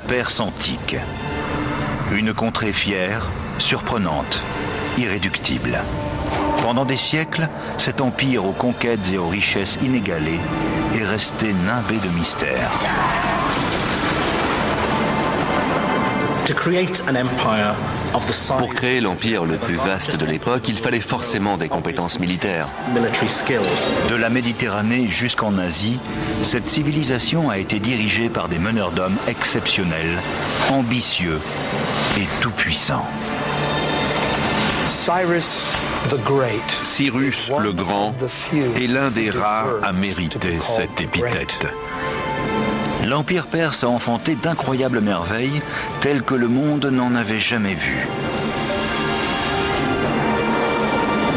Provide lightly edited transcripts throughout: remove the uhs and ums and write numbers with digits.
Perse antique. Une contrée fière, surprenante, irréductible. Pendant des siècles, cet empire aux conquêtes et aux richesses inégalées est resté nimbé de mystères. Pour créer l'empire le plus vaste de l'époque, il fallait forcément des compétences militaires. De la Méditerranée jusqu'en Asie, cette civilisation a été dirigée par des meneurs d'hommes exceptionnels, ambitieux et tout-puissants. Cyrus le Grand est l'un des rares à mériter cette épithète. L'Empire perse a enfanté d'incroyables merveilles telles que le monde n'en avait jamais vues.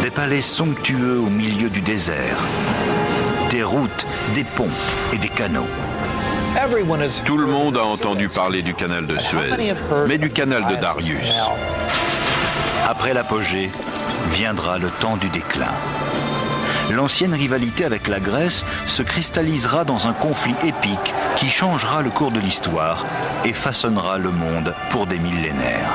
Des palais somptueux au milieu du désert, des routes, des ponts et des canaux. Tout le monde a entendu parler du canal de Suez, mais du canal de Darius. Après l'apogée, viendra le temps du déclin. L'ancienne rivalité avec la Grèce se cristallisera dans un conflit épique qui changera le cours de l'histoire et façonnera le monde pour des millénaires.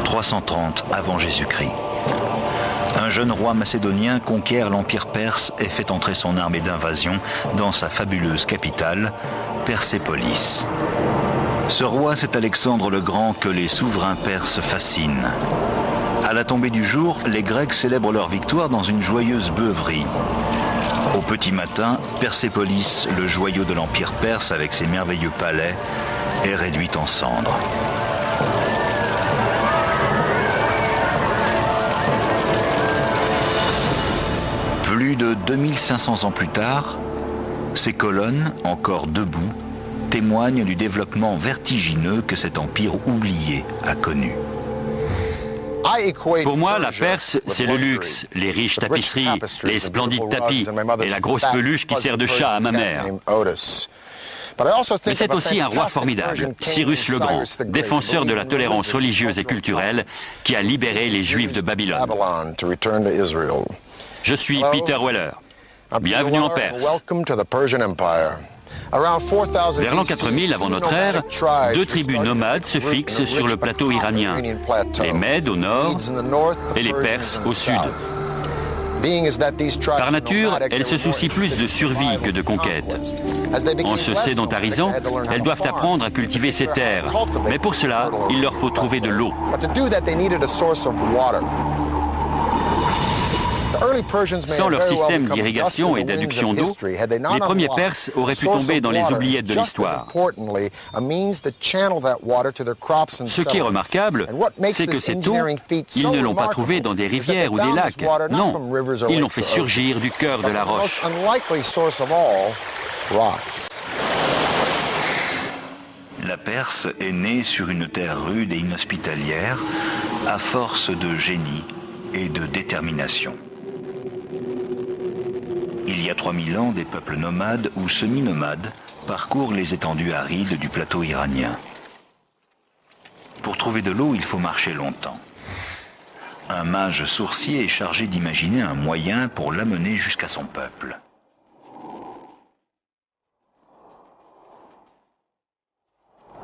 « 330 avant Jésus-Christ. Un jeune roi macédonien conquiert l'Empire perse et fait entrer son armée d'invasion dans sa fabuleuse capitale, Persépolis. Ce roi, c'est Alexandre le Grand que les souverains perses fascinent. À la tombée du jour, les Grecs célèbrent leur victoire dans une joyeuse beuverie. Au petit matin, Persépolis, le joyau de l'Empire perse avec ses merveilleux palais, est réduite en cendres. Plus de 2500 ans plus tard, ces colonnes, encore debout, témoignent du développement vertigineux que cet empire oublié a connu. Pour moi, la Perse, c'est le luxe, les riches tapisseries, les splendides tapis et la grosse peluche qui sert de chat à ma mère. Mais c'est aussi un roi formidable, Cyrus le Grand, défenseur de la tolérance religieuse et culturelle, qui a libéré les Juifs de Babylone. Je suis Peter Weller. Bienvenue en Perse. Vers l'an 4000 avant notre ère, deux tribus nomades se fixent sur le plateau iranien, les Mèdes au nord et les Perses au sud. Par nature, elles se soucient plus de survie que de conquête. En se sédentarisant, elles doivent apprendre à cultiver ces terres. Mais pour cela, il leur faut trouver de l'eau. Sans leur système d'irrigation et d'adduction d'eau, les premiers Perses auraient pu tomber dans les oubliettes de l'histoire. Ce qui est remarquable, c'est que cette eau, ils ne l'ont pas trouvée dans des rivières ou des lacs. Non, ils l'ont fait surgir du cœur de la roche. La Perse est née sur une terre rude et inhospitalière, à force de génie et de détermination. Il y a 3000 ans, des peuples nomades ou semi-nomades parcourent les étendues arides du plateau iranien. Pour trouver de l'eau, il faut marcher longtemps. Un mage sourcier est chargé d'imaginer un moyen pour l'amener jusqu'à son peuple.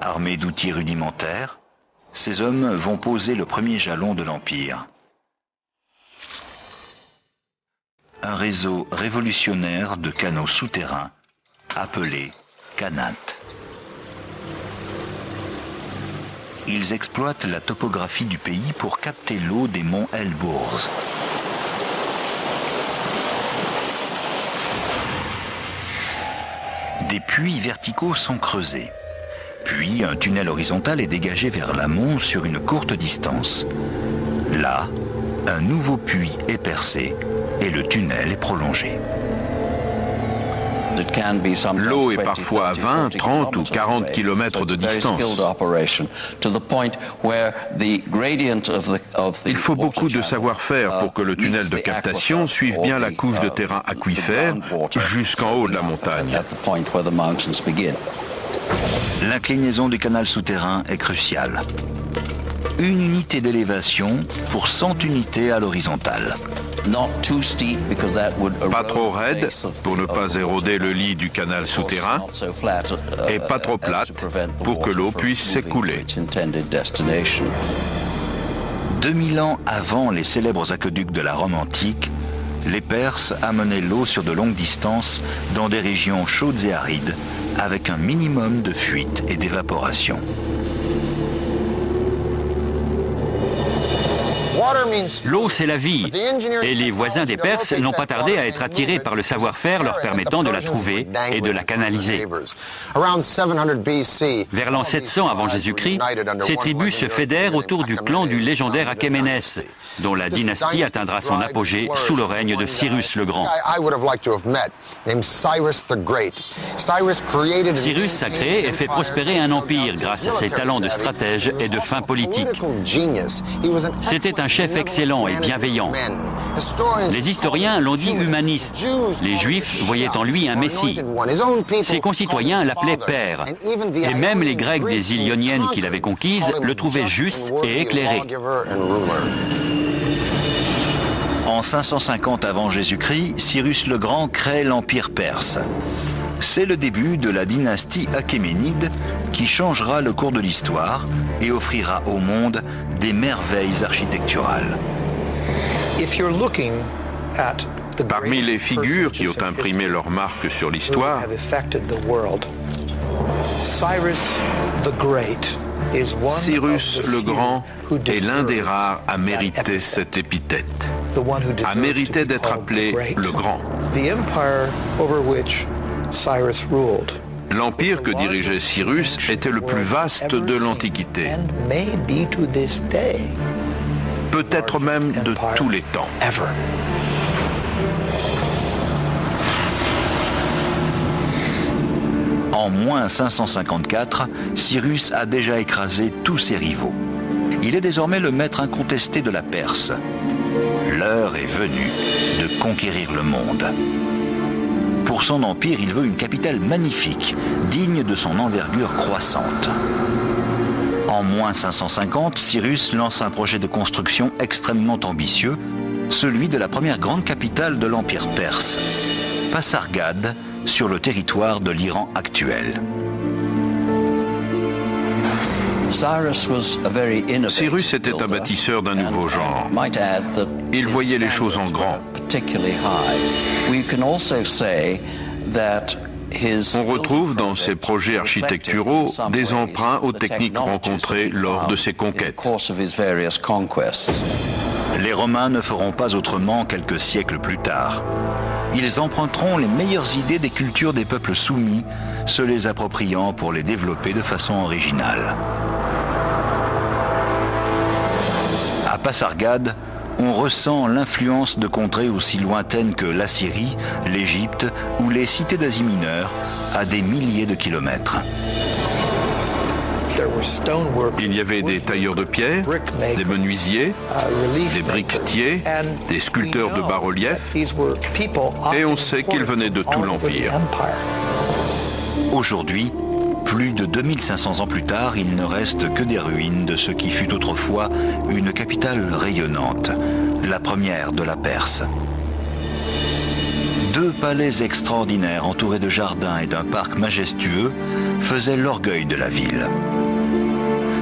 Armés d'outils rudimentaires, ces hommes vont poser le premier jalon de l'Empire. Un réseau révolutionnaire de canaux souterrains appelé Qanat. Ils exploitent la topographie du pays pour capter l'eau des monts Elbourz. Des puits verticaux sont creusés. Puis un tunnel horizontal est dégagé vers l'amont sur une courte distance. Là, un nouveau puits est percé et le tunnel est prolongé. L'eau est parfois à 20, 30 ou 40 km de distance. Il faut beaucoup de savoir-faire pour que le tunnel de captation suive bien la couche de terrain aquifère jusqu'en haut de la montagne. L'inclinaison du canal souterrain est cruciale. Une unité d'élévation pour 100 unités à l'horizontale. Pas trop raide pour ne pas éroder le lit du canal souterrain et pas trop plate pour que l'eau puisse s'écouler. 2000 ans avant les célèbres aqueducs de la Rome antique, les Perses amenaient l'eau sur de longues distances dans des régions chaudes et arides, avec un minimum de fuite et d'évaporation. L'eau, c'est la vie. Et les voisins des Perses n'ont pas tardé à être attirés par le savoir-faire leur permettant de la trouver et de la canaliser. Vers l'an 700 avant Jésus-Christ, ces tribus se fédèrent autour du clan du légendaire Achéménès, dont la dynastie atteindra son apogée sous le règne de Cyrus le Grand. Cyrus a créé et fait prospérer un empire grâce à ses talents de stratège et de fin politique. C'était un chef excellent et bienveillant. Les historiens l'ont dit humaniste. Les Juifs voyaient en lui un messie. Ses concitoyens l'appelaient père. Et même les Grecs des îles Ioniennes qu'il avait conquises le trouvaient juste et éclairé. En 550 avant Jésus-Christ, Cyrus le Grand crée l'Empire perse. C'est le début de la dynastie achéménide qui changera le cours de l'histoire et offrira au monde des merveilles architecturales. Parmi les figures qui ont imprimé leur marque sur l'histoire, Cyrus le Grand est l'un des rares à mériter cette épithète, à mériter d'être appelé le Grand. L'empire que dirigeait Cyrus était le plus vaste de l'Antiquité, peut-être même de tous les temps. En moins 554, Cyrus a déjà écrasé tous ses rivaux. Il est désormais le maître incontesté de la Perse. L'heure est venue de conquérir le monde. Pour son empire, il veut une capitale magnifique, digne de son envergure croissante. En moins 550, Cyrus lance un projet de construction extrêmement ambitieux, celui de la première grande capitale de l'Empire perse, Pasargade, sur le territoire de l'Iran actuel. Cyrus était un bâtisseur d'un nouveau genre. Il voyait les choses en grand. On retrouve dans ses projets architecturaux des emprunts aux techniques rencontrées lors de ses conquêtes. Les Romains ne feront pas autrement quelques siècles plus tard. Ils emprunteront les meilleures idées des cultures des peuples soumis, se les appropriant pour les développer de façon originale. À Pasargade, on ressent l'influence de contrées aussi lointaines que l'Assyrie, l'Égypte ou les cités d'Asie mineure, à des milliers de kilomètres. Il y avait des tailleurs de pierre, des menuisiers, des briquetiers, des sculpteurs de bas-relief, et on sait qu'ils venaient de tout l'Empire. Aujourd'hui, plus de 2500 ans plus tard, il ne reste que des ruines de ce qui fut autrefois une capitale rayonnante, la première de la Perse. Deux palais extraordinaires entourés de jardins et d'un parc majestueux faisaient l'orgueil de la ville.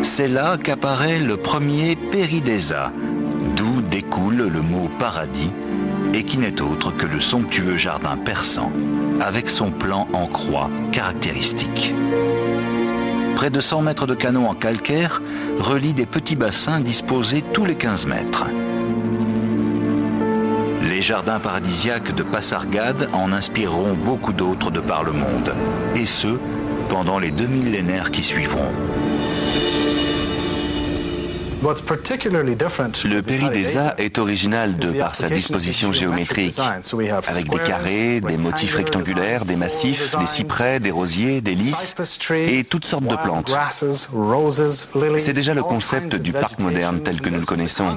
C'est là qu'apparaît le premier Péridésa, d'où découle le mot paradis, et qui n'est autre que le somptueux jardin persan, avec son plan en croix caractéristique. Près de 100 mètres de canaux en calcaire relient des petits bassins disposés tous les 15 mètres. Les jardins paradisiaques de Pasargade en inspireront beaucoup d'autres de par le monde, et ce, pendant les 2 millénaires qui suivront. Le Péridésa est original de par sa disposition géométrique, avec des carrés, des motifs rectangulaires, des massifs, des cyprès, des rosiers, des lys et toutes sortes de plantes. C'est déjà le concept du parc moderne tel que nous le connaissons.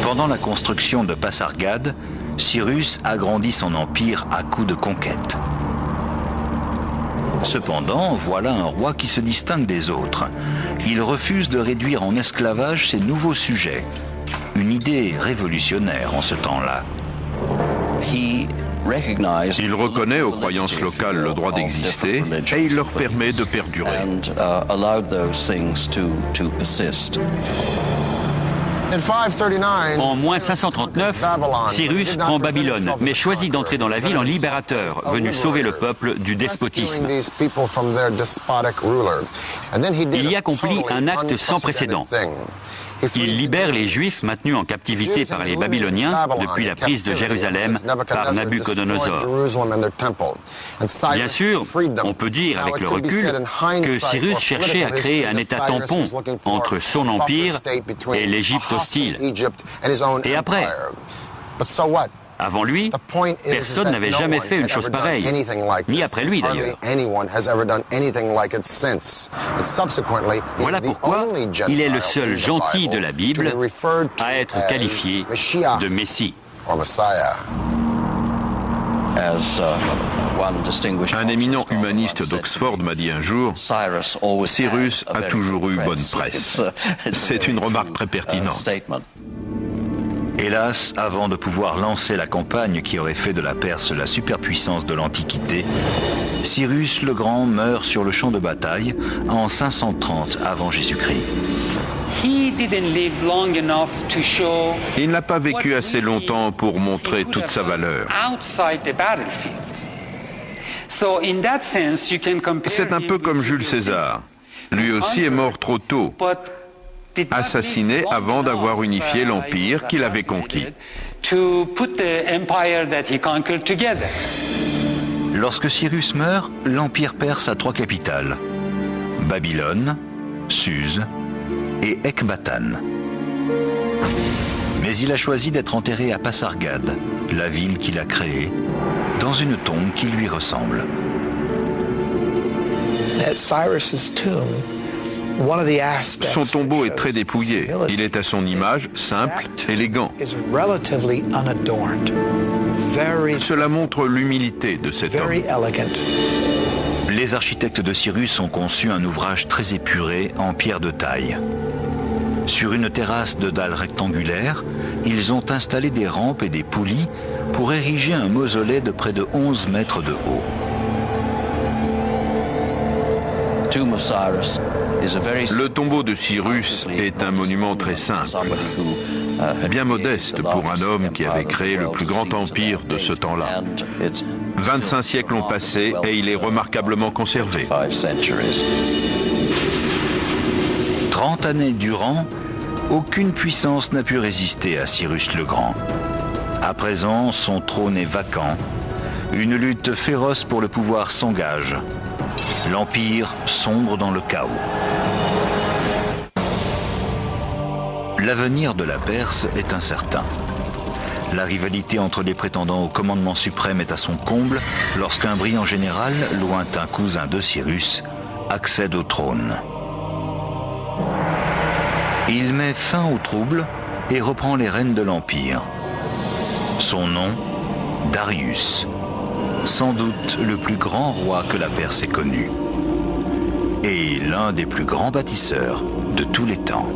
Pendant la construction de Pasargade, Cyrus agrandit son empire à coups de conquêtes. Cependant, voilà un roi qui se distingue des autres. Il refuse de réduire en esclavage ses nouveaux sujets. Une idée révolutionnaire en ce temps-là. Il reconnaît aux croyances locales le droit d'exister et il leur permet de perdurer. En moins 539, Cyrus prend Babylone, mais choisit d'entrer dans la ville en libérateur, venu sauver le peuple du despotisme. Il y accomplit un acte sans précédent. Il libère les Juifs maintenus en captivité par les Babyloniens depuis la prise de Jérusalem par Nabuchodonosor. Bien sûr, on peut dire avec le recul que Cyrus cherchait à créer un État tampon entre son empire et l'Égypte hostile. Et après, avant lui, personne n'avait jamais fait une chose pareille, ni après lui d'ailleurs. Voilà pourquoi il est le seul gentil de la Bible à être qualifié de Messie. Un éminent humaniste d'Oxford m'a dit un jour, Cyrus a toujours eu bonne presse. C'est une remarque très pertinente. Hélas, avant de pouvoir lancer la campagne qui aurait fait de la Perse la superpuissance de l'Antiquité, Cyrus le Grand meurt sur le champ de bataille en 530 avant Jésus-Christ. Il n'a pas vécu assez longtemps pour montrer toute sa valeur. C'est un peu comme Jules César. Lui aussi est mort trop tôt, assassiné avant d'avoir unifié l'empire qu'il avait conquis. Lorsque Cyrus meurt, l'empire perse a 3 capitales: Babylone, Suse et Ecbatane. Mais il a choisi d'être enterré à Pasargade, la ville qu'il a créée, dans une tombe qui lui ressemble. Son tombeau est très dépouillé. Il est à son image, simple, élégant. Cela montre l'humilité de cet homme. Les architectes de Cyrus ont conçu un ouvrage très épuré en pierre de taille. Sur une terrasse de dalles rectangulaires, ils ont installé des rampes et des poulies pour ériger un mausolée de près de 11 mètres de haut. Le tombeau de Cyrus est un monument très simple, bien modeste pour un homme qui avait créé le plus grand empire de ce temps-là. 25 siècles ont passé et il est remarquablement conservé. 30 années durant, aucune puissance n'a pu résister à Cyrus le Grand. À présent, son trône est vacant. Une lutte féroce pour le pouvoir s'engage. L'Empire sombre dans le chaos. L'avenir de la Perse est incertain. La rivalité entre les prétendants au commandement suprême est à son comble lorsqu'un brillant général, lointain cousin de Cyrus, accède au trône. Il met fin aux troubles et reprend les rênes de l'Empire. Son nom, Darius, sans doute le plus grand roi que la Perse ait connu, et l'un des plus grands bâtisseurs de tous les temps.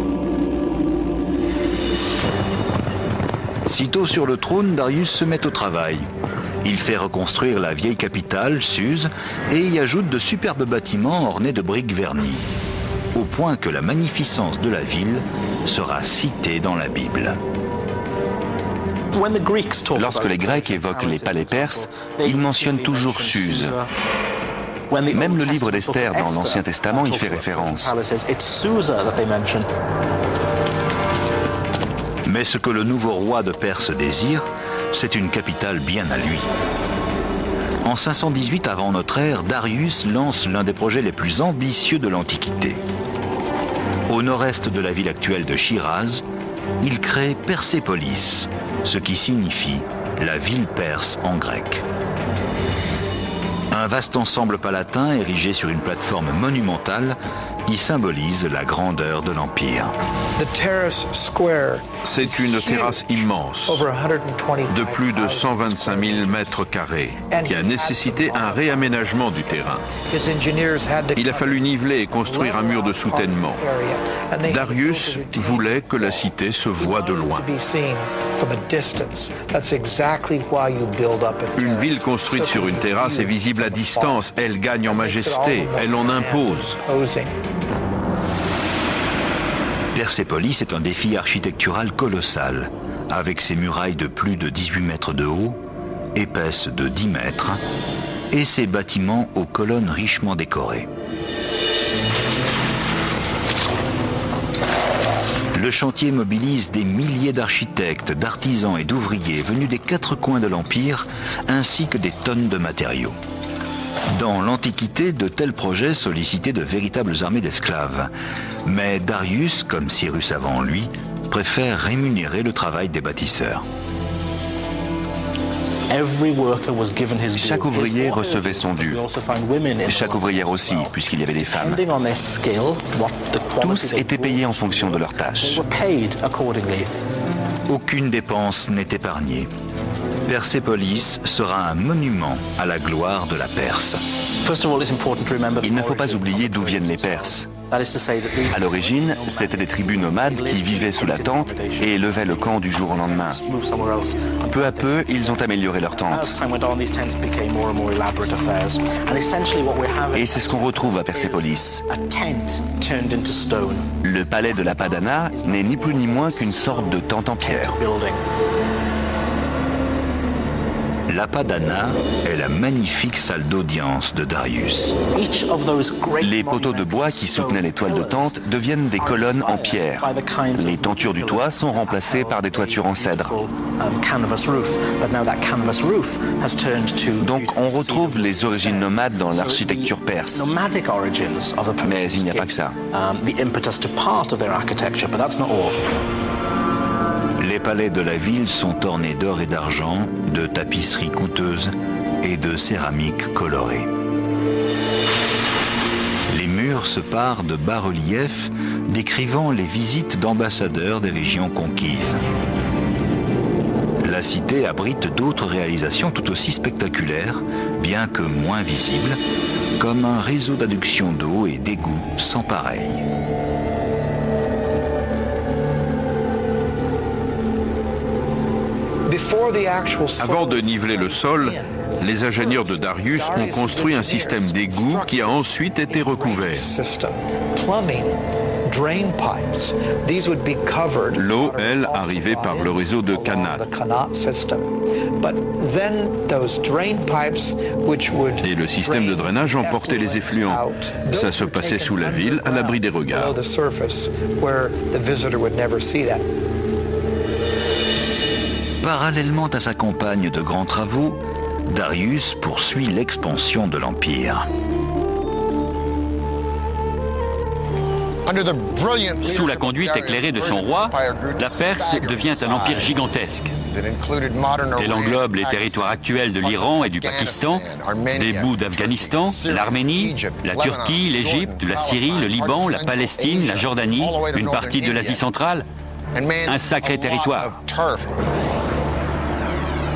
Sitôt sur le trône, Darius se met au travail. Il fait reconstruire la vieille capitale, Suse, et y ajoute de superbes bâtiments ornés de briques vernies, au point que la magnificence de la ville sera citée dans la Bible. Lorsque les Grecs évoquent les palais perses, ils mentionnent toujours Suse. Même le livre d'Esther dans l'Ancien Testament y fait référence. Mais ce que le nouveau roi de Perse désire, c'est une capitale bien à lui. En 518 avant notre ère, Darius lance l'un des projets les plus ambitieux de l'Antiquité. Au nord-est de la ville actuelle de Shiraz, il crée Persépolis, ce qui signifie la ville perse en grec. Un vaste ensemble palatin érigé sur une plateforme monumentale qui symbolise la grandeur de l'Empire. C'est une terrasse immense, de plus de 125 000 mètres carrés, qui a nécessité un réaménagement du terrain. Il a fallu niveler et construire un mur de soutènement. Darius voulait que la cité se voie de loin. Une ville construite sur une terrasse est visible à distance, elle gagne en majesté, elle en impose. Persépolis est un défi architectural colossal, avec ses murailles de plus de 18 mètres de haut, épaisses de 10 mètres, et ses bâtiments aux colonnes richement décorées. Le chantier mobilise des milliers d'architectes, d'artisans et d'ouvriers venus des quatre coins de l'Empire, ainsi que des tonnes de matériaux. Dans l'Antiquité, de tels projets sollicitaient de véritables armées d'esclaves. Mais Darius, comme Cyrus avant lui, préfère rémunérer le travail des bâtisseurs. Chaque ouvrier recevait son dû. Chaque ouvrière aussi, puisqu'il y avait des femmes. Tous étaient payés en fonction de leurs tâches. Aucune dépense n'est épargnée. Persépolis sera un monument à la gloire de la Perse. Il ne faut pas oublier d'où viennent les Perses. À l'origine, c'étaient des tribus nomades qui vivaient sous la tente et élevaient le camp du jour au lendemain. Peu à peu, ils ont amélioré leurs tentes. Et c'est ce qu'on retrouve à Persépolis. Le palais de la Padana n'est ni plus ni moins qu'une sorte de tente en pierre. La Padana est la magnifique salle d'audience de Darius. Les poteaux de bois qui soutenaient les toiles de tente deviennent des colonnes en pierre. Les tentures du toit sont remplacées par des toitures en cèdre. Donc on retrouve les origines nomades dans l'architecture perse. Mais il n'y a pas que ça. Les palais de la ville sont ornés d'or et d'argent, de tapisseries coûteuses et de céramiques colorées. Les murs se parent de bas-reliefs décrivant les visites d'ambassadeurs des régions conquises. La cité abrite d'autres réalisations tout aussi spectaculaires, bien que moins visibles, comme un réseau d'adduction d'eau et d'égouts sans pareil. Avant de niveler le sol, les ingénieurs de Darius ont construit un système d'égout qui a ensuite été recouvert. L'eau, elle, arrivait par le réseau de canal. Et le système de drainage emportait les effluents. Ça se passait sous la ville, à l'abri des regards. Parallèlement à sa campagne de grands travaux, Darius poursuit l'expansion de l'Empire. Sous la conduite éclairée de son roi, la Perse devient un empire gigantesque. Elle englobe les territoires actuels de l'Iran et du Pakistan, des bouts d'Afghanistan, l'Arménie, la Turquie, l'Égypte, la Syrie, le Liban, la Palestine, la Jordanie, une partie de l'Asie centrale. Un sacré territoire.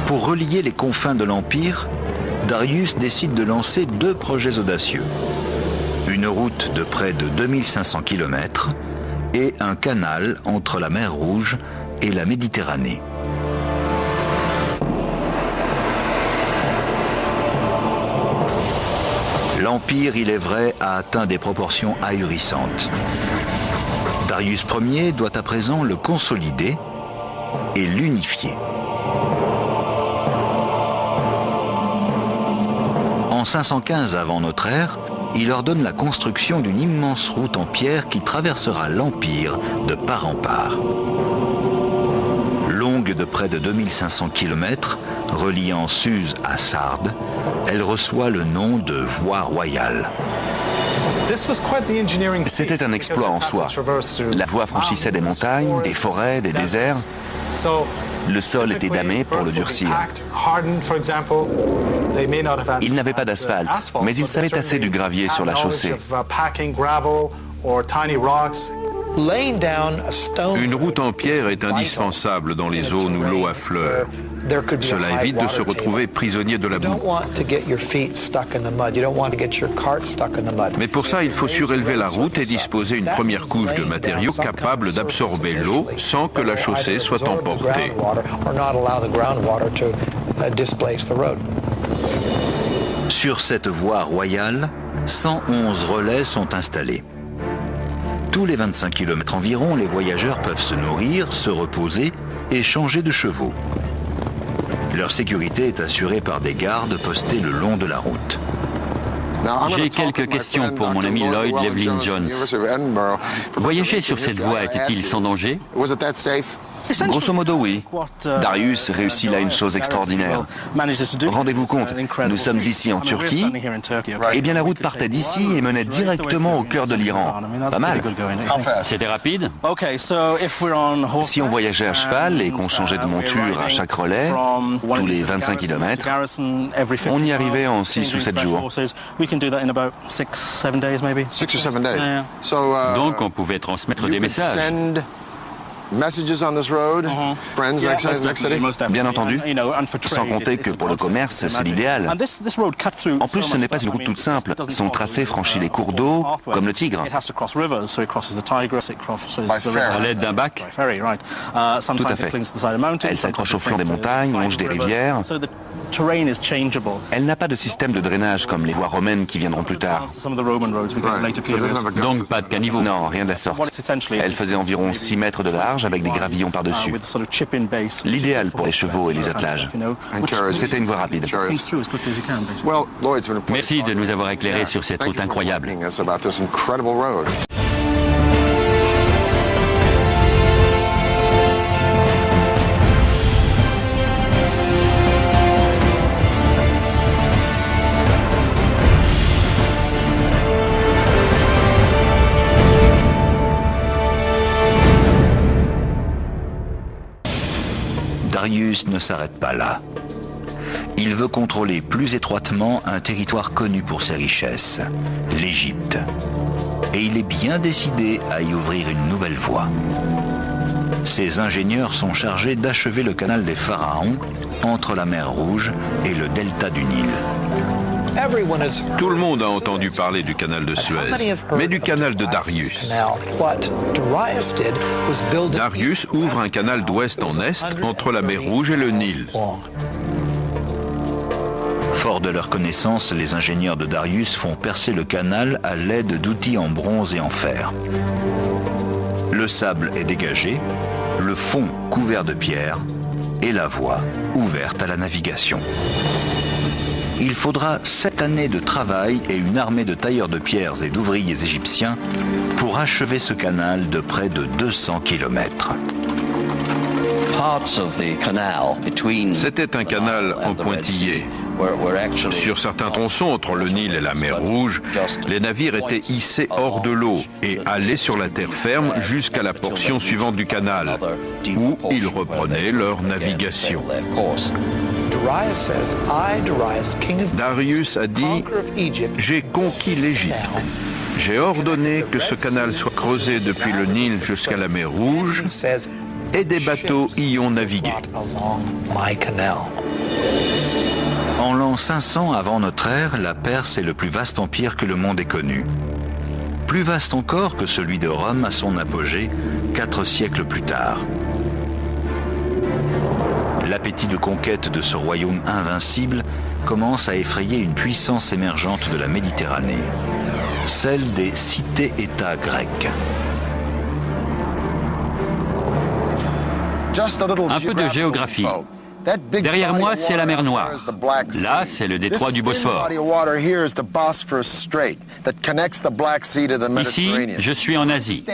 Pour relier les confins de l'Empire, Darius décide de lancer deux projets audacieux. Une route de près de 2500 km et un canal entre la mer Rouge et la Méditerranée. L'Empire, il est vrai, a atteint des proportions ahurissantes. Darius Ier doit à présent le consolider et l'unifier. En 515 avant notre ère, il ordonne la construction d'une immense route en pierre qui traversera l'Empire de part en part. Longue de près de 2500 km, reliant Suse à Sardes, elle reçoit le nom de Voie royale. C'était un exploit en soi. La voie franchissait des montagnes, des forêts, des déserts. Le sol était damé pour le durcir. Il n'avait pas d'asphalte, mais il savait tasser du gravier sur la chaussée. Une route en pierre est indispensable dans les zones où l'eau affleure. Cela évite de se retrouver prisonnier de la boue. Mais pour ça, il faut surélever la route et disposer une première couche de matériaux capables d'absorber l'eau sans que la chaussée soit emportée. Sur cette voie royale, 111 relais sont installés. Tous les 25 km environ, les voyageurs peuvent se nourrir, se reposer et changer de chevaux. Leur sécurité est assurée par des gardes postés le long de la route. J'ai quelques questions pour mon ami Lloyd Llewellyn Jones. Voyager sur cette voie était-il sans danger? Grosso modo, oui. Darius réussit là une chose extraordinaire. Rendez-vous compte, nous sommes ici en Turquie, et bien la route partait d'ici et menait directement au cœur de l'Iran. Pas mal. C'était rapide? Si on voyageait à cheval et qu'on changeait de monture à chaque relais, tous les 25 km, on y arrivait en 6 ou 7 jours. Donc on pouvait transmettre des messages. Bien entendu, sans compter que pour le commerce, c'est l'idéal. En plus, ce n'est pas une route toute simple. Son tracé franchit les cours d'eau, comme le Tigre. À l'aide d'un bac? Tout à fait. Elle s'accroche au flanc des montagnes, longe des rivières. Elle n'a pas de système de drainage comme les voies romaines qui viendront plus tard. Donc pas de caniveau? Non, rien de la sorte. Elle faisait environ 6 mètres de large avec des gravillons par-dessus. L'idéal pour les chevaux et les attelages. C'était une voie rapide. Merci de nous avoir éclairés sur cette route incroyable. Darius ne s'arrête pas là. Il veut contrôler plus étroitement un territoire connu pour ses richesses, l'Égypte. Et il est bien décidé à y ouvrir une nouvelle voie. Ses ingénieurs sont chargés d'achever le canal des Pharaons entre la mer Rouge et le delta du Nil. Tout le monde a entendu parler du canal de Suez, mais du canal de Darius. Darius ouvre un canal d'ouest en est entre la mer Rouge et le Nil. Forts de leur connaissance, les ingénieurs de Darius font percer le canal à l'aide d'outils en bronze et en fer. Le sable est dégagé, le fond couvert de pierres et la voie ouverte à la navigation. Il faudra 7 années de travail et une armée de tailleurs de pierres et d'ouvriers égyptiens pour achever ce canal de près de 200 km. C'était un canal en pointillé. Sur certains tronçons entre le Nil et la mer Rouge, les navires étaient hissés hors de l'eau et allaient sur la terre ferme jusqu'à la portion suivante du canal, où ils reprenaient leur navigation. Darius a dit « J'ai conquis l'Égypte. J'ai ordonné que ce canal soit creusé depuis le Nil jusqu'à la mer Rouge et des bateaux y ont navigué. » En l'an 500 avant notre ère, la Perse est le plus vaste empire que le monde ait connu. Plus vaste encore que celui de Rome à son apogée, 4 siècles plus tard. L'appétit de conquête de ce royaume invincible commence à effrayer une puissance émergente de la Méditerranée, celle des cités-États grecques. Un peu de géographie. Derrière moi, c'est la mer Noire. Là, c'est le détroit du Bosphore. Ici, je suis en Asie.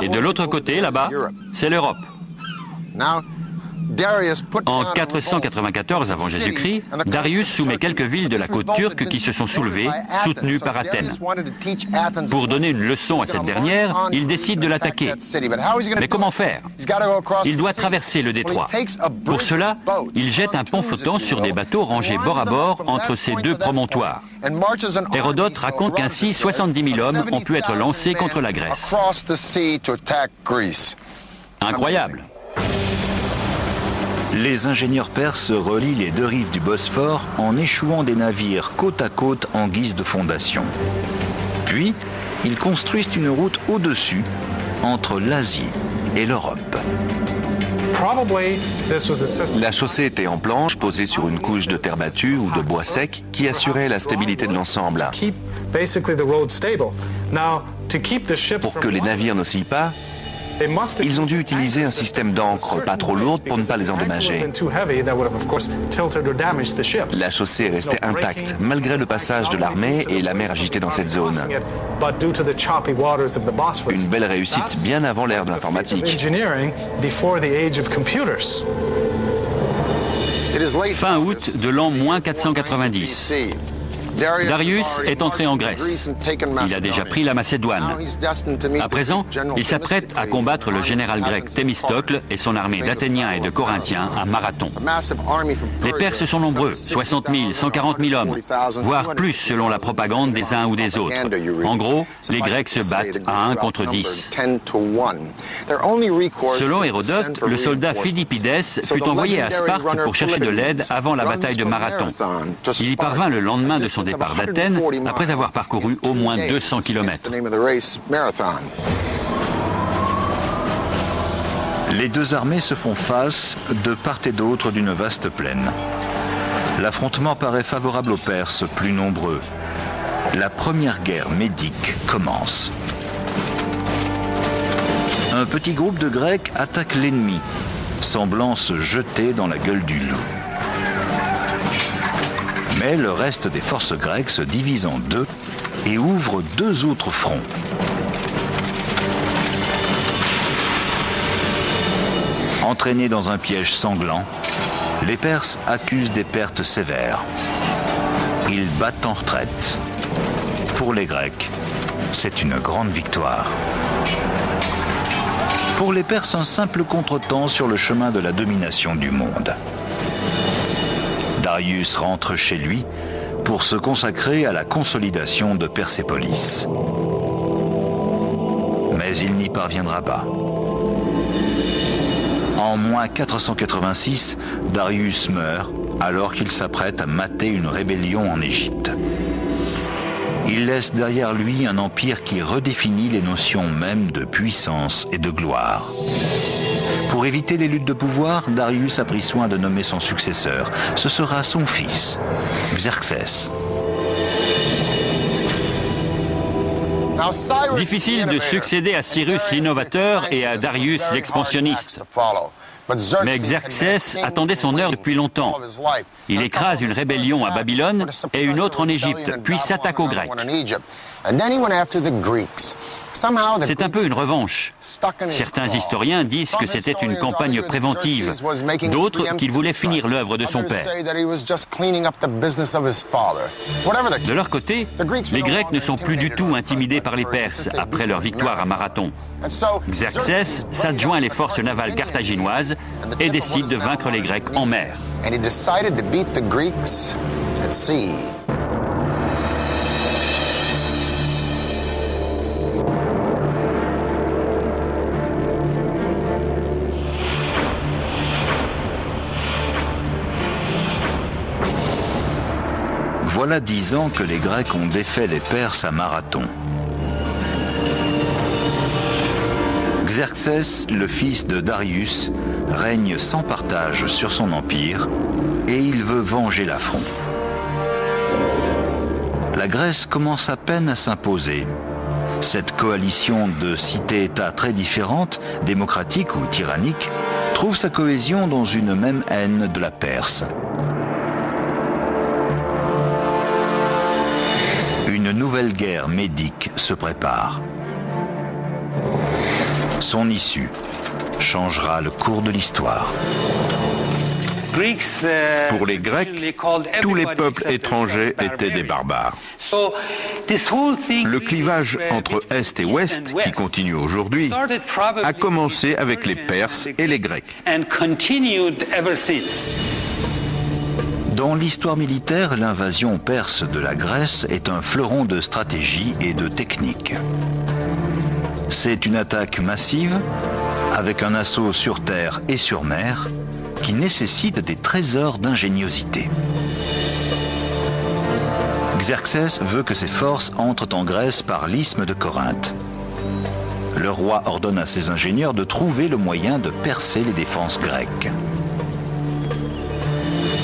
Et de l'autre côté, là-bas, c'est l'Europe. En 494 avant Jésus-Christ, Darius soumet quelques villes de la côte turque qui se sont soulevées, soutenues par Athènes. Pour donner une leçon à cette dernière, il décide de l'attaquer. Mais comment faire? Il doit traverser le détroit. Pour cela, il jette un pont flottant sur des bateaux rangés bord à bord entre ces deux promontoires. Hérodote raconte qu'ainsi 70 000 hommes ont pu être lancés contre la Grèce. Incroyable! Les ingénieurs perses relient les deux rives du Bosphore en échouant des navires côte à côte en guise de fondation. Puis, ils construisent une route au-dessus, entre l'Asie et l'Europe. La chaussée était en planche, posée sur une couche de terre battue ou de bois sec, qui assurait la stabilité de l'ensemble. Pour que les navires n'oscillent pas, ils ont dû utiliser un système d'ancre pas trop lourde pour ne pas les endommager. La chaussée est restée intacte, malgré le passage de l'armée et la mer agitée dans cette zone. Une belle réussite bien avant l'ère de l'informatique. Fin août de l'an -490. Darius est entré en Grèce. Il a déjà pris la Macédoine. À présent, il s'apprête à combattre le général grec Thémistocle et son armée d'Athéniens et de Corinthiens à Marathon. Les Perses sont nombreux, 60 000, 140 000 hommes, voire plus selon la propagande des uns ou des autres. En gros, les Grecs se battent à 1 contre 10. Selon Hérodote, le soldat Phidippides fut envoyé à Sparte pour chercher de l'aide avant la bataille de Marathon. Il y parvint le lendemain de son départ d'Athènes, après avoir parcouru au moins 200 km. Les deux armées se font face de part et d'autre d'une vaste plaine. L'affrontement paraît favorable aux Perses, plus nombreux. La première guerre médique commence. Un petit groupe de Grecs attaque l'ennemi, semblant se jeter dans la gueule du loup. Mais le reste des forces grecques se divise en deux et ouvre deux autres fronts. Entraînés dans un piège sanglant, les Perses accusent des pertes sévères. Ils battent en retraite. Pour les Grecs, c'est une grande victoire. Pour les Perses, un simple contretemps sur le chemin de la domination du monde. Darius rentre chez lui pour se consacrer à la consolidation de Persépolis. Mais il n'y parviendra pas. En -486, Darius meurt alors qu'il s'apprête à mater une rébellion en Égypte. Il laisse derrière lui un empire qui redéfinit les notions mêmes de puissance et de gloire. Pour éviter les luttes de pouvoir, Darius a pris soin de nommer son successeur. Ce sera son fils, Xerxès. Difficile de succéder à Cyrus l'innovateur et à Darius l'expansionniste. Mais Xerxès attendait son heure depuis longtemps. Il écrase une rébellion à Babylone et une autre en Égypte, puis s'attaque aux Grecs. C'est un peu une revanche. Certains historiens disent que c'était une campagne préventive, d'autres qu'il voulait finir l'œuvre de son père. De leur côté, les Grecs ne sont plus du tout intimidés par les Perses après leur victoire à Marathon. Xerxès s'adjoint les forces navales carthaginoises et décide de vaincre les Grecs en mer. Voilà 10 ans que les Grecs ont défait les Perses à Marathon. Xerxès, le fils de Darius, règne sans partage sur son empire et il veut venger l'affront. La Grèce commence à peine à s'imposer. Cette coalition de cités-États très différentes, démocratiques ou tyranniques, trouve sa cohésion dans une même haine de la Perse. Une nouvelle guerre médique se prépare. Son issue, changera le cours de l'histoire. Pour les Grecs, tous les peuples étrangers étaient des barbares. Le clivage entre Est et Ouest, qui continue aujourd'hui, a commencé avec les Perses et les Grecs. Dans l'histoire militaire, l'invasion perse de la Grèce est un fleuron de stratégie et de technique. C'est une attaque massive, avec un assaut sur terre et sur mer, qui nécessite des trésors d'ingéniosité. Xerxès veut que ses forces entrent en Grèce par l'isthme de Corinthe. Le roi ordonne à ses ingénieurs de trouver le moyen de percer les défenses grecques.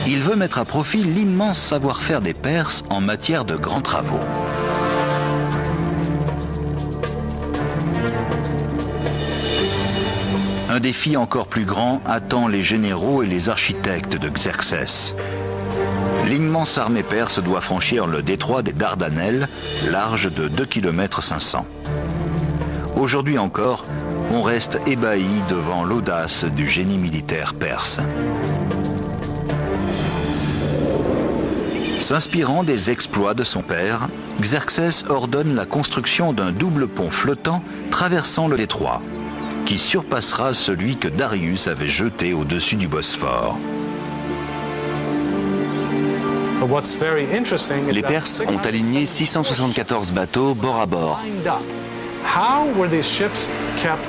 Il veut mettre à profit l'immense savoir-faire des Perses en matière de grands travaux. Un défi encore plus grand attend les généraux et les architectes de Xerxès. L'immense armée perse doit franchir le détroit des Dardanelles, large de 2,5 km. Aujourd'hui encore, on reste ébahi devant l'audace du génie militaire perse. S'inspirant des exploits de son père, Xerxès ordonne la construction d'un double pont flottant traversant le détroit, qui surpassera celui que Darius avait jeté au-dessus du Bosphore. Les Perses ont aligné 674 bateaux bord à bord.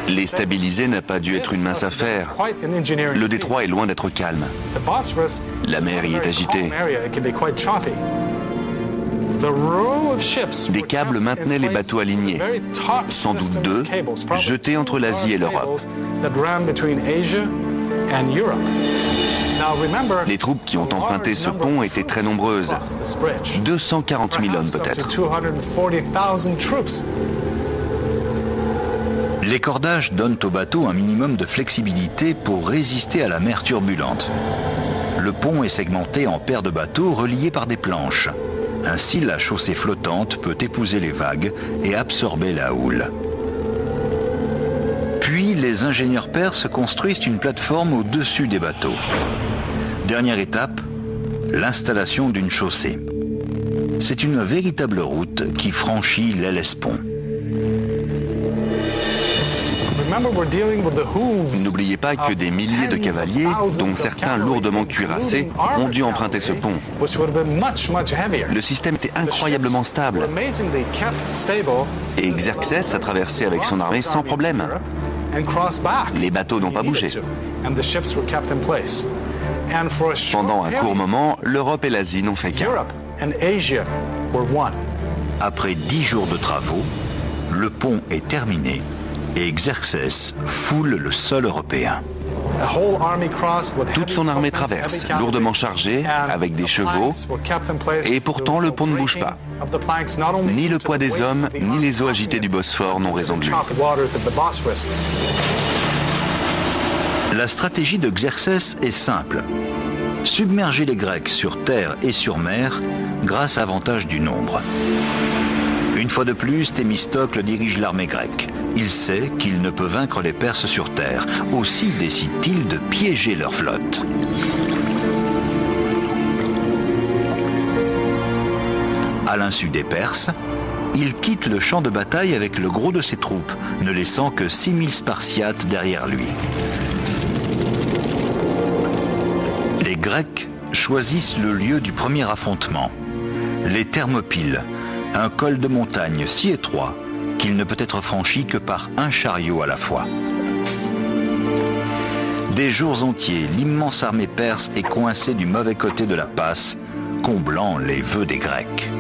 Les stabiliser n'a pas dû être une mince affaire. Le détroit est loin d'être calme. La mer y est agitée. Des câbles maintenaient les bateaux alignés, sans doute deux, jetés entre l'Asie et l'Europe. Les troupes qui ont emprunté ce pont étaient très nombreuses, 240 000 hommes peut-être. Les cordages donnent au bateau un minimum de flexibilité pour résister à la mer turbulente. Le pont est segmenté en paires de bateaux reliés par des planches. Ainsi, la chaussée flottante peut épouser les vagues et absorber la houle. Puis, les ingénieurs perses construisent une plateforme au-dessus des bateaux. Dernière étape, l'installation d'une chaussée. C'est une véritable route qui franchit l'Hellespont. N'oubliez pas que des milliers de cavaliers, dont certains lourdement cuirassés, ont dû emprunter ce pont. Le système était incroyablement stable. Et Xerxès a traversé avec son armée sans problème. Les bateaux n'ont pas bougé. Pendant un court moment, l'Europe et l'Asie n'ont fait qu'un. Après 10 jours de travaux, le pont est terminé et Xerxès foule le sol européen. Toute son armée traverse, lourdement chargée, avec des chevaux, et pourtant le pont ne bouge pas. Ni le poids des hommes, ni les eaux agitées du Bosphore n'ont raison de lui. La stratégie de Xerxès est simple. Submerger les Grecs sur terre et sur mer grâce à l'avantage du nombre. Une fois de plus, Thémistocle dirige l'armée grecque. Il sait qu'il ne peut vaincre les Perses sur terre. Aussi décide-t-il de piéger leur flotte. À l'insu des Perses, il quitte le champ de bataille avec le gros de ses troupes, ne laissant que 6000 Spartiates derrière lui. Les Grecs choisissent le lieu du premier affrontement, les Thermopyles, un col de montagne si étroit qu'il ne peut être franchi que par un chariot à la fois. Des jours entiers, l'immense armée perse est coincée du mauvais côté de la passe, comblant les vœux des Grecs.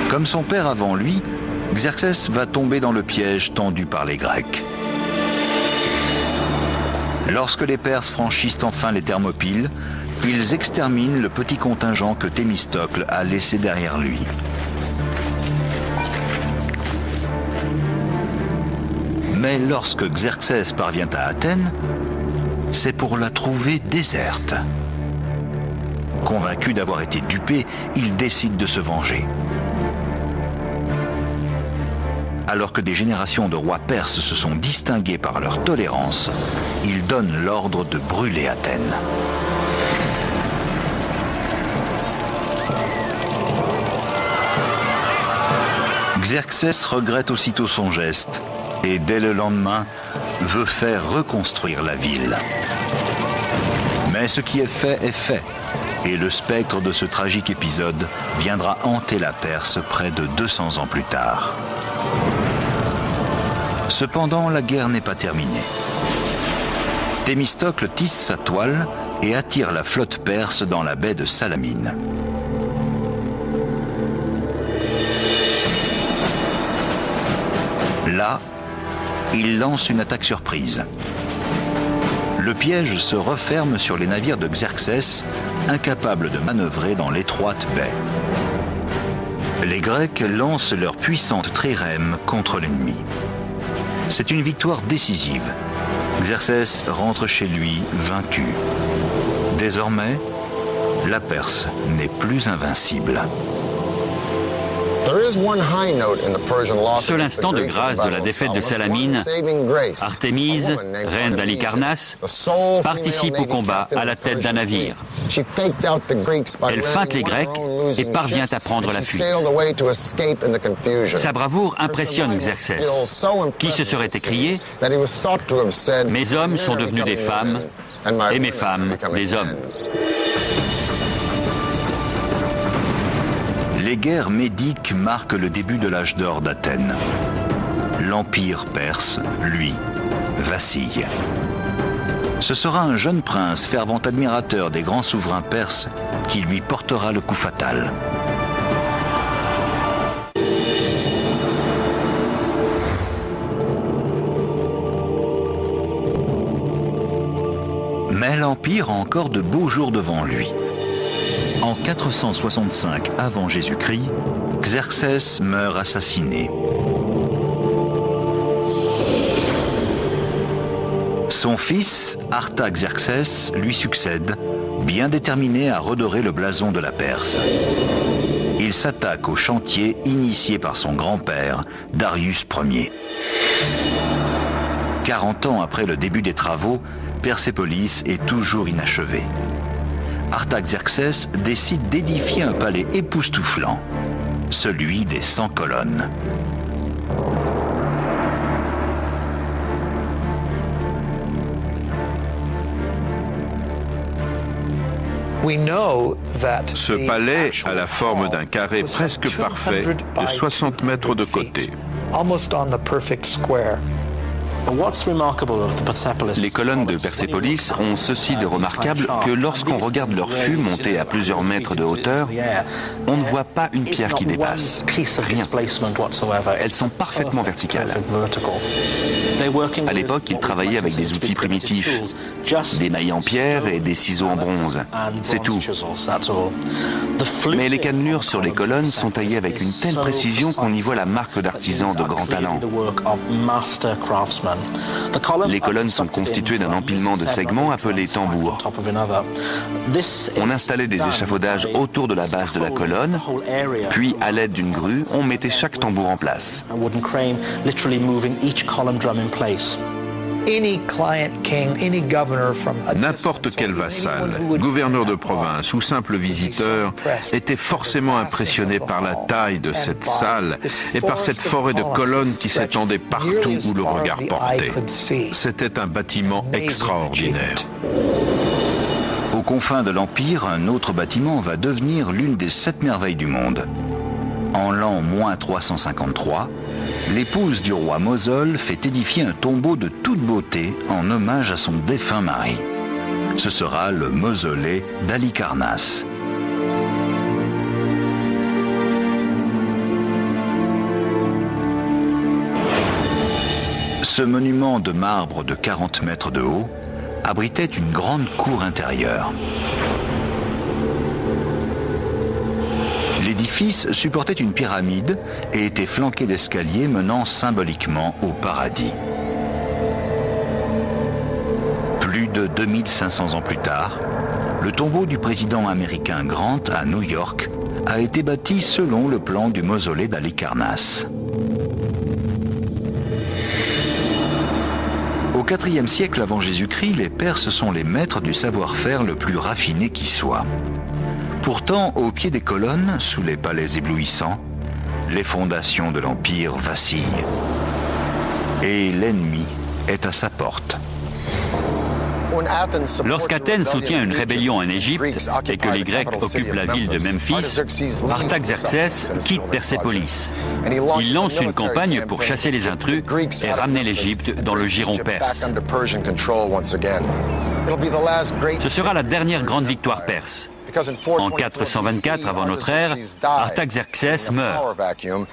Comme son père avant lui, Xerxès va tomber dans le piège tendu par les Grecs. Lorsque les Perses franchissent enfin les Thermopyles, ils exterminent le petit contingent que Thémistocle a laissé derrière lui. Mais lorsque Xerxès parvient à Athènes, c'est pour la trouver déserte. Convaincu d'avoir été dupé, il décide de se venger. Alors que des générations de rois perses se sont distingués par leur tolérance, il donne l'ordre de brûler Athènes. Xerxès regrette aussitôt son geste et dès le lendemain veut faire reconstruire la ville. Mais ce qui est fait et le spectre de ce tragique épisode viendra hanter la Perse près de 200 ans plus tard. Cependant, la guerre n'est pas terminée. Thémistocle tisse sa toile et attire la flotte perse dans la baie de Salamine. Là, il lance une attaque surprise. Le piège se referme sur les navires de Xerxès, incapables de manœuvrer dans l'étroite baie. Les Grecs lancent leur puissante trirème contre l'ennemi. C'est une victoire décisive. Xerxès rentre chez lui vaincu. Désormais, la Perse n'est plus invincible. Seul instant de grâce de la défaite de Salamine, Artémise, reine d'Halicarnasse, participe au combat à la tête d'un navire. Elle feinte les Grecs et parvient à prendre la fuite. Sa bravoure impressionne Xerxès, qui se serait écrié « Mes hommes sont devenus des femmes et mes femmes des hommes ». Les guerres médiques marquent le début de l'âge d'or d'Athènes. L'empire perse, lui, vacille. Ce sera un jeune prince, fervent admirateur des grands souverains perses, qui lui portera le coup fatal. Mais l'empire a encore de beaux jours devant lui. En 465 avant Jésus-Christ, Xerxès meurt assassiné. Son fils, Artaxerxès, lui succède, bien déterminé à redorer le blason de la Perse. Il s'attaque au chantier initié par son grand-père, Darius Ier. 40 ans après le début des travaux, Persépolis est toujours inachevée. Artaxerxès décide d'édifier un palais époustouflant, celui des 100 colonnes. Ce palais a la forme d'un carré presque parfait de 60 mètres de côté. Les colonnes de Persépolis ont ceci de remarquable que lorsqu'on regarde leur fût monté à plusieurs mètres de hauteur, on ne voit pas une pierre qui dépasse. Rien. Elles sont parfaitement verticales. À l'époque, ils travaillaient avec des outils primitifs, des mailles en pierre et des ciseaux en bronze. C'est tout. Mais les cannelures sur les colonnes sont taillées avec une telle précision qu'on y voit la marque d'artisan de grand talent. Les colonnes sont constituées d'un empilement de segments appelés tambours. On installait des échafaudages autour de la base de la colonne, puis à l'aide d'une grue, on mettait chaque tambour en place. N'importe quel vassal, gouverneur de province ou simple visiteur était forcément impressionné par la taille de cette salle et par cette forêt de colonnes qui s'étendait partout où le regard portait. C'était un bâtiment extraordinaire. Aux confins de l'Empire, un autre bâtiment va devenir l'une des 7 merveilles du monde. En l'an -353, l'épouse du roi Mosol fait édifier un tombeau de toute beauté en hommage à son défunt mari. Ce sera le mausolée d'Halicarnasse. Ce monument de marbre de 40 mètres de haut abritait une grande cour intérieure. L'édifice supportait une pyramide et était flanqué d'escaliers menant symboliquement au paradis. Plus de 2500 ans plus tard, le tombeau du président américain Grant à New York a été bâti selon le plan du mausolée d'Halicarnasse. IVe siècle avant Jésus-Christ, les Perses sont les maîtres du savoir-faire le plus raffiné qui soit. Pourtant, au pied des colonnes, sous les palais éblouissants, les fondations de l'Empire vacillent. Et l'ennemi est à sa porte. Lorsqu'Athènes soutient une rébellion en Égypte et que les Grecs occupent la ville de Memphis, Artaxerxès quitte Persépolis. Il lance une campagne pour chasser les intrus et ramener l'Égypte dans le giron perse. Ce sera la dernière grande victoire perse. En 424 avant notre ère, Artaxerxès meurt.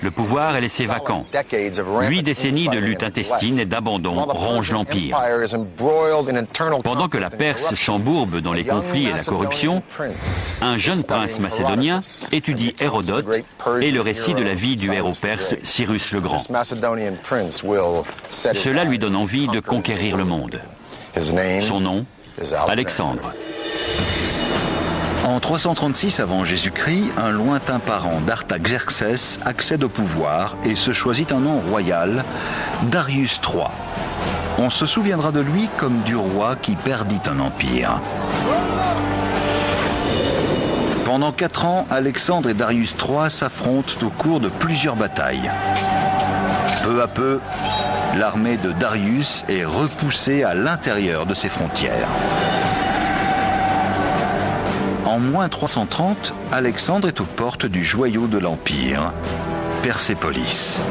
Le pouvoir est laissé vacant. 8 décennies de lutte intestine et d'abandon rongent l'Empire. Pendant que la Perse s'embourbe dans les conflits et la corruption, un jeune prince macédonien étudie Hérodote et le récit de la vie du héros perse Cyrus le Grand. Cela lui donne envie de conquérir le monde. Son nom, Alexandre. En 336 avant Jésus-Christ, un lointain parent d'Artaxerxès accède au pouvoir et se choisit un nom royal, Darius III. On se souviendra de lui comme du roi qui perdit un empire. Pendant 4 ans, Alexandre et Darius III s'affrontent au cours de plusieurs batailles. Peu à peu, l'armée de Darius est repoussée à l'intérieur de ses frontières. En moins 330, Alexandre est aux portes du joyau de l'Empire, Persépolis.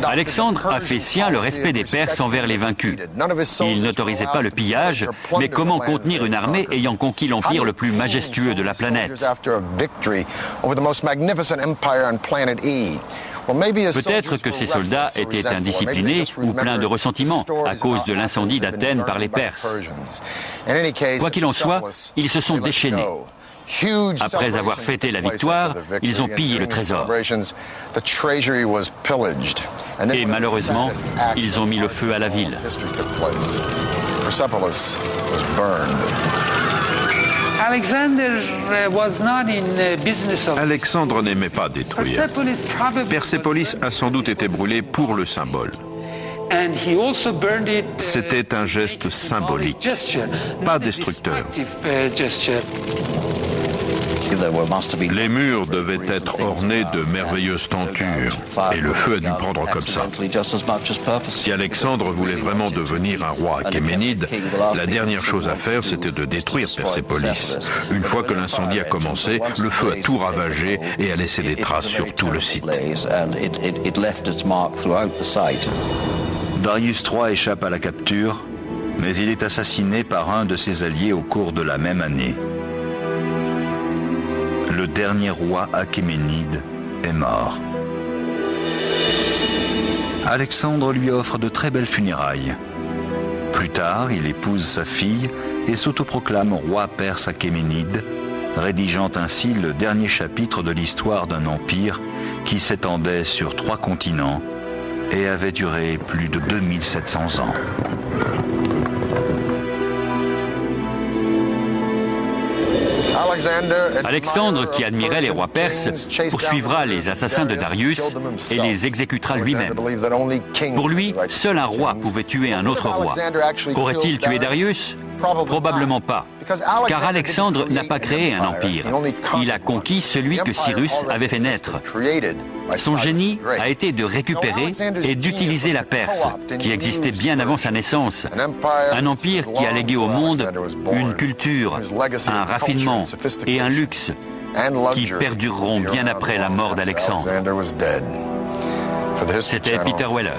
Alexandre a fait sien le respect des Perses envers les vaincus. Il n'autorisait pas le pillage, mais comment contenir une armée ayant conquis l'empire le plus majestueux de la planète? Peut-être que ces soldats étaient indisciplinés ou pleins de ressentiment à cause de l'incendie d'Athènes par les Perses. Quoi qu'il en soit, ils se sont déchaînés. Après avoir fêté la victoire, ils ont pillé le trésor. Et malheureusement, ils ont mis le feu à la ville. Alexandre n'aimait pas détruire. Persépolis a sans doute été brûlé pour le symbole. C'était un geste symbolique, pas destructeur. Les murs devaient être ornés de merveilleuses tentures, et le feu a dû prendre comme ça. Si Alexandre voulait vraiment devenir un roi achéménide, la dernière chose à faire, c'était de détruire Persépolis. Une fois que l'incendie a commencé, le feu a tout ravagé et a laissé des traces sur tout le site. Darius III échappe à la capture, mais il est assassiné par un de ses alliés au cours de la même année. Le dernier roi achéménide est mort. Alexandre lui offre de très belles funérailles. Plus tard, il épouse sa fille et s'autoproclame roi perse achéménide, rédigeant ainsi le dernier chapitre de l'histoire d'un empire qui s'étendait sur 3 continents et avait duré plus de 2700 ans. Alexandre, qui admirait les rois perses, poursuivra les assassins de Darius et les exécutera lui-même. Pour lui, seul un roi pouvait tuer un autre roi. Qu'aurait-il tué Darius? Probablement pas, car Alexandre n'a pas créé un empire. Il a conquis celui que Cyrus avait fait naître. Son génie a été de récupérer et d'utiliser la Perse, qui existait bien avant sa naissance. Un empire qui a légué au monde une culture, un raffinement et un luxe qui perdureront bien après la mort d'Alexandre. C'était Peter Weller.